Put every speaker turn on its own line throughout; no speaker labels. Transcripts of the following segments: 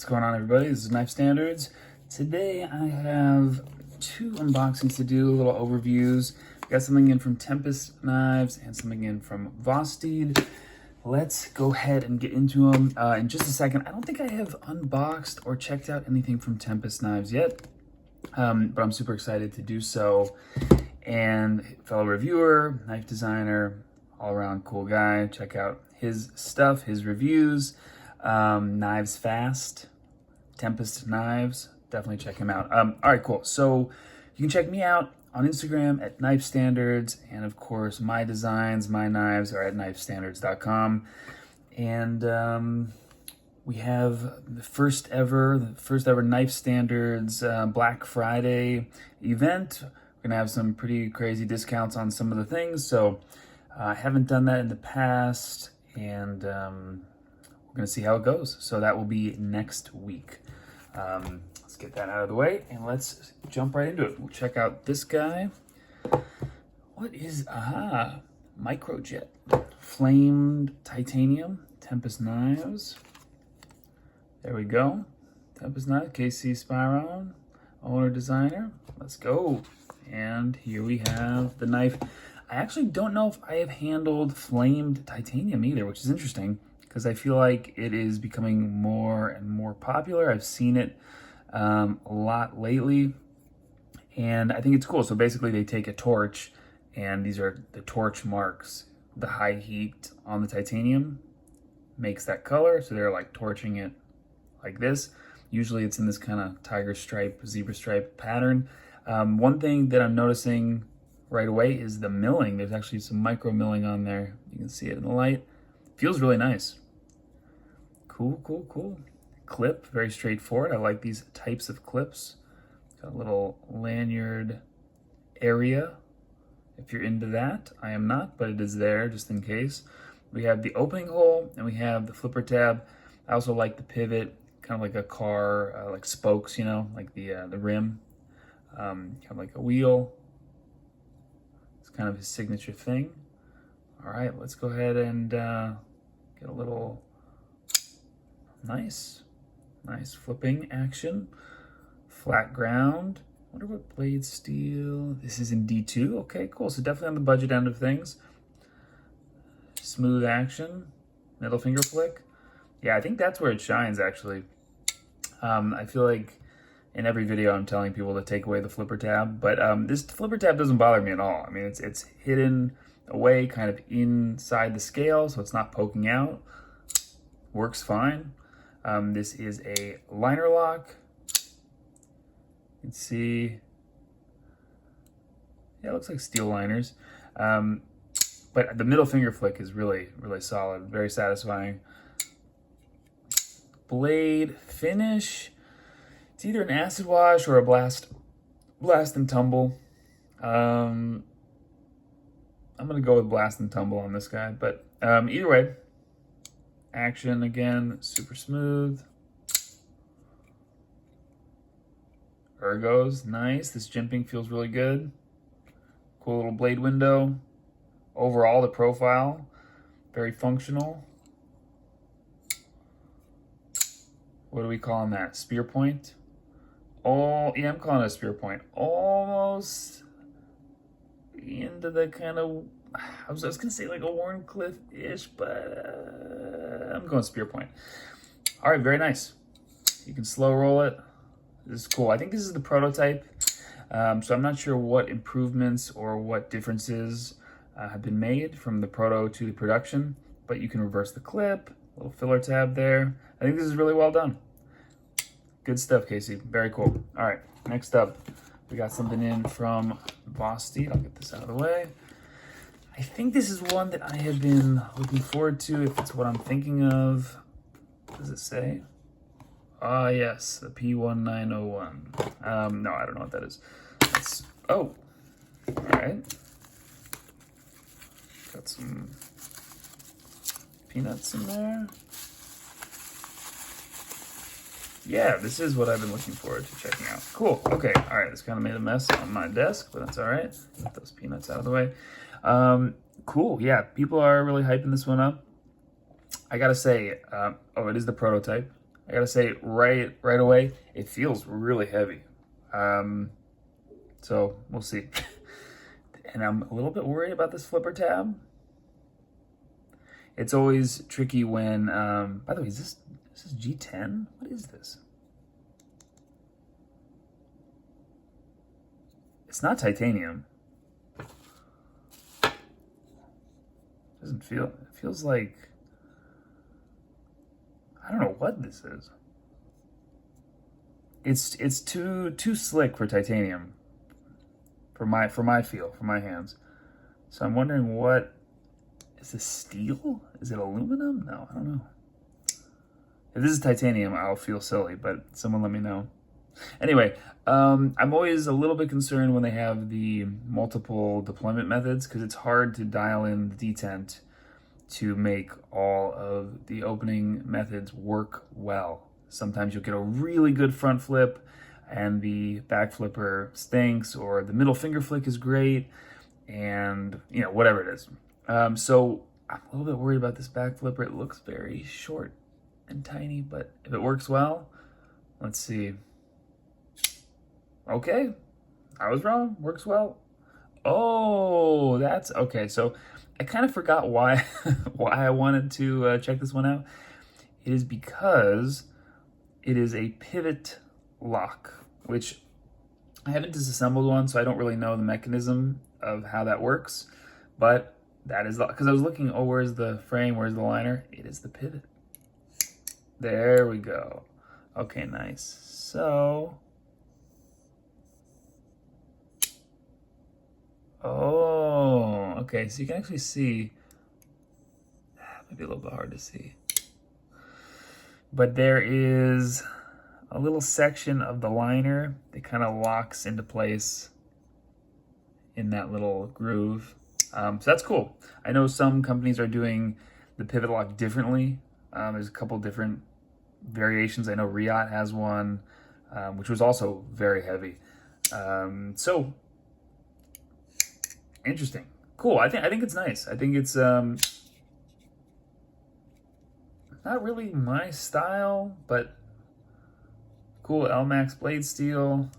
What's going on, everybody? This is Knife Standards. Today I have two unboxings to do, little overviews. Got something in from Tempest knives and something in from Vosteed. Let's go ahead and get into them in just a second. I don't think I have unboxed or checked out anything from Tempest knives yet, but I'm super excited to do so. And fellow reviewer, knife designer, all-around cool guy. Check out his stuff, his reviews. Knives Fast, Tempest Knives, definitely check him out. All right, cool. So you can check me out on Instagram at Knife Standards, and of course my designs, my knives are at knifestandards.com. And we have the first ever Knife Standards Black Friday event. We're gonna have some pretty crazy discounts on some of the things, so I haven't done that in the past, and we're gonna see how it goes. So that will be next week. Let's get that out of the way and let's jump right into it. We'll check out this guy. What is, Microjet, flamed titanium, Tempest knives. There we go. Tempest knives, KC Spyron, owner designer. Let's go. And here we have the knife. I actually don't know if I have handled flamed titanium either, which is interesting, because I feel like it is becoming more and more popular. I've seen it a lot lately, and I think it's cool. So basically they take a torch, and these are the torch marks. The high heat on the titanium makes that color, so they're like torching it like this. Usually it's in this kind of tiger stripe, zebra stripe pattern. One thing that I'm noticing right away is the milling. There's actually some micro milling on there. You can see it in the light. Feels really nice. Cool, cool, cool. Clip, very straightforward. I like these types of clips. Got a little lanyard area. If you're into that, I am not, but it is there just in case. We have the opening hole and we have the flipper tab. I also like the pivot, kind of like a car, like spokes, you know, like the rim. Kind of like a wheel. It's kind of his signature thing. All right, let's go ahead and get a little nice flipping action. Flat ground. Wonder what blade steel. This is in D2. Okay, cool. So definitely on the budget end of things. Smooth action. Middle finger flick. Yeah, I think that's where it shines, actually. I feel like in every video I'm telling people to take away the flipper tab, but this flipper tab doesn't bother me at all. I mean, it's hidden away kind of inside the scale, so it's not poking out. Works fine. This is a liner lock. You can see, yeah, it looks like steel liners. But the middle finger flick is really, really solid, very satisfying. Blade finish. It's either an acid wash or a blast and tumble. I'm gonna go with blast and tumble on this guy, but either way, action again, super smooth. Ergos, nice. This jimping feels really good. Cool little blade window. Overall, the profile, very functional. What are we calling that? Spear point? Oh, yeah, I'm calling it a spear point. Almost into the kind of, I was gonna say like a Warncliffe-ish, but I'm going spear point. All right, very nice. You can slow roll it. This is cool. I think this is the prototype, so I'm not sure what improvements or what differences have been made from the proto to the production, but you can reverse the clip, little filler tab there. I think this is really well done. Good stuff, Casey. Very cool. All right, next up, we got something in from Vosteed. I'll get this out of the way. I think this is one that I have been looking forward to, if it's what I'm thinking of. What does it say? Ah, yes, the P1901. No, I don't know what that is. That's, oh, all right. Got some peanuts in there. Yeah, this is what I've been looking forward to checking out. Cool. Okay. All right. This kind of made a mess on my desk, but that's all right. Get those peanuts out of the way. Cool. Yeah, people are really hyping this one up. I gotta say, oh, it is the prototype. I gotta say right away, it feels really heavy. So we'll see. And I'm a little bit worried about this flipper tab. It's always tricky when, by the way, is this G10? What is this? It's not titanium. Doesn't feel, it feels like, I don't know what this is. It's too slick for titanium. For my feel, for my hands. So I'm wondering, what is this, steel? Is it aluminum? No, I don't know. If this is titanium, I'll feel silly, but someone let me know. Anyway, I'm always a little bit concerned when they have the multiple deployment methods, because it's hard to dial in the detent to make all of the opening methods work well. Sometimes you'll get a really good front flip and the back flipper stinks, or the middle finger flick is great, and you know, whatever it is. So I'm a little bit worried about this back flipper. It looks very short and tiny, but if it works well, let's see. Okay, I was wrong, works well. Oh, that's okay. So I kind of forgot why why I wanted to check this one out. It is because it is a pivot lock, which I haven't disassembled one, so I don't really know the mechanism of how that works. But that is, because I was looking, oh, where's the frame? Where's the liner? It is the pivot. There we go. Okay, nice. So, oh, okay. So you can actually see, maybe a little bit hard to see, but there is a little section of the liner that kind of locks into place in that little groove. So that's cool. I know some companies are doing the pivot lock differently. There's a couple different variations. I know Riot has one, which was also very heavy. So interesting, cool. I think it's nice. I think it's not really my style, but cool. L-Max blade steel.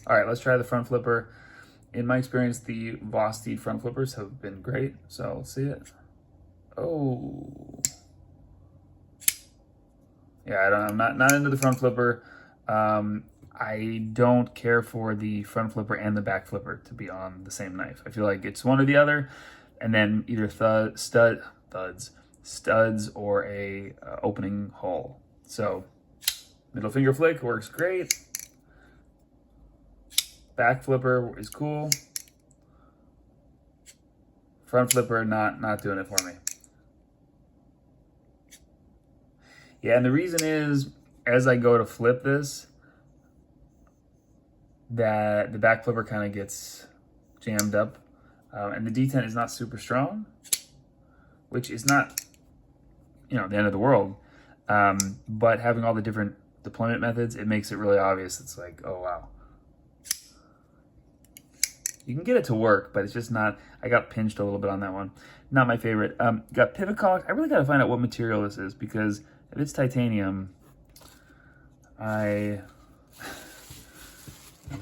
All right, let's try the front flipper. In my experience, the Vosteed front flippers have been great. So let's see it. Oh, yeah. I'm not into the front flipper. I don't care for the front flipper and the back flipper to be on the same knife. I feel like it's one or the other, and then either studs or a opening hole. So middle finger flick works great. Back flipper is cool. Front flipper, not doing it for me. Yeah, and the reason is, as I go to flip this, that the back flipper kind of gets jammed up, and the detent is not super strong, which is not, you know, the end of the world. But having all the different deployment methods, it makes it really obvious. It's like, oh wow. You can get it to work, but it's just not, I got pinched a little bit on that one. Not my favorite. Got pivot collar. I really got to find out what material this is, because if it's titanium, I'm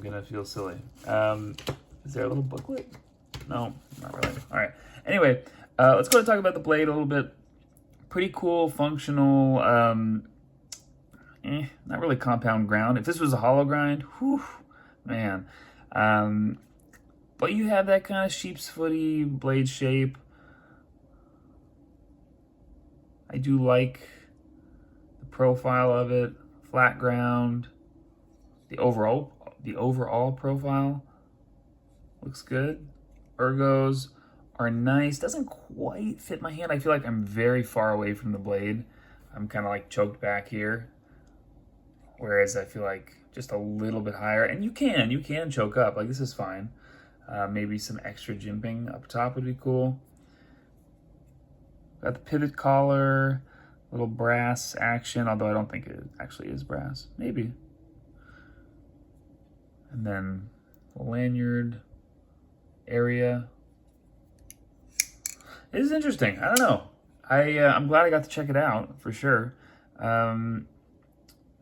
going to feel silly. Is there a little booklet? No, not really. All right. Anyway, let's go and talk about the blade a little bit. Pretty cool, functional, not really compound ground. If this was a hollow grind, whew, man. But you have that kind of sheep's footy blade shape. I do like the profile of it, flat ground. The overall profile looks good. Ergos are nice. Doesn't quite fit my hand. I feel like I'm very far away from the blade. I'm kind of like choked back here. Whereas I feel like just a little bit higher. And you can choke up. Like, this is fine. Maybe some extra jimping up top would be cool. Got the pivot collar, little brass action, although I don't think it actually is brass. Maybe. And then the lanyard area. It is interesting. I don't know. I'm glad I got to check it out for sure.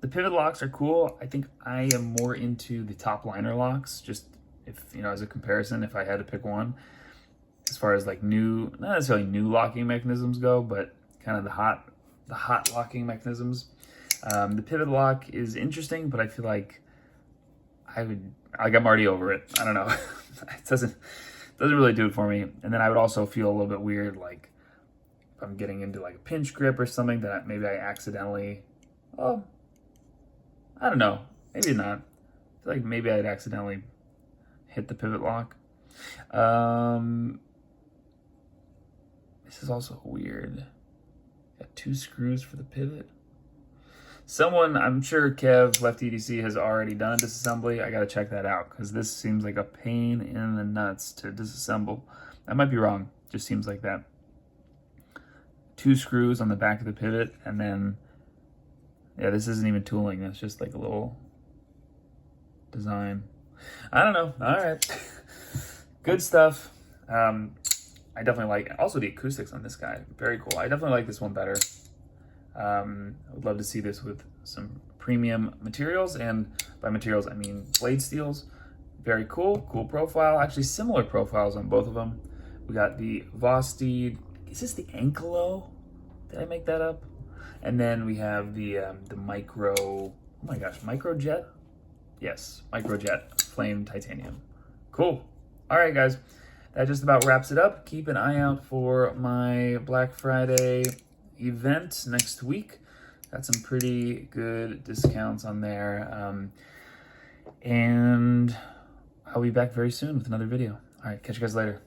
The pivot locks are cool. I think I am more into the top liner locks, just if, you know, as a comparison, if I had to pick one. As far as like new, not necessarily new locking mechanisms go, but kind of the hot locking mechanisms. The pivot lock is interesting, but I feel like I'm already over it. I don't know. It doesn't really do it for me. And then I would also feel a little bit weird, like if I'm getting into like a pinch grip or something that maybe I accidentally, oh, I don't know, maybe not. I feel like maybe I'd accidentally hit the pivot lock. This is also weird. Got 2 screws for the pivot. Someone, I'm sure Kev, Left EDC, has already done a disassembly. I gotta check that out, because this seems like a pain in the nuts to disassemble. I might be wrong, just seems like that. 2 screws on the back of the pivot, and then, yeah, this isn't even tooling. That's just like a little design. I don't know. All right. Good stuff. I definitely like, also the acoustics on this guy. Very cool. I definitely like this one better. I would love to see this with some premium materials, and by materials I mean blade steels. Very cool, cool profile. Actually, similar profiles on both of them. We got the Vosteed. Is this the Ankelo? Did I make that up? And then we have the Micro. Oh my gosh, Microjet. Yes, Microjet Flame Titanium. Cool. All right, guys. That just about wraps it up. Keep an eye out for my Black Friday event next week. Got some pretty good discounts on there. And I'll be back very soon with another video. All right, catch you guys later.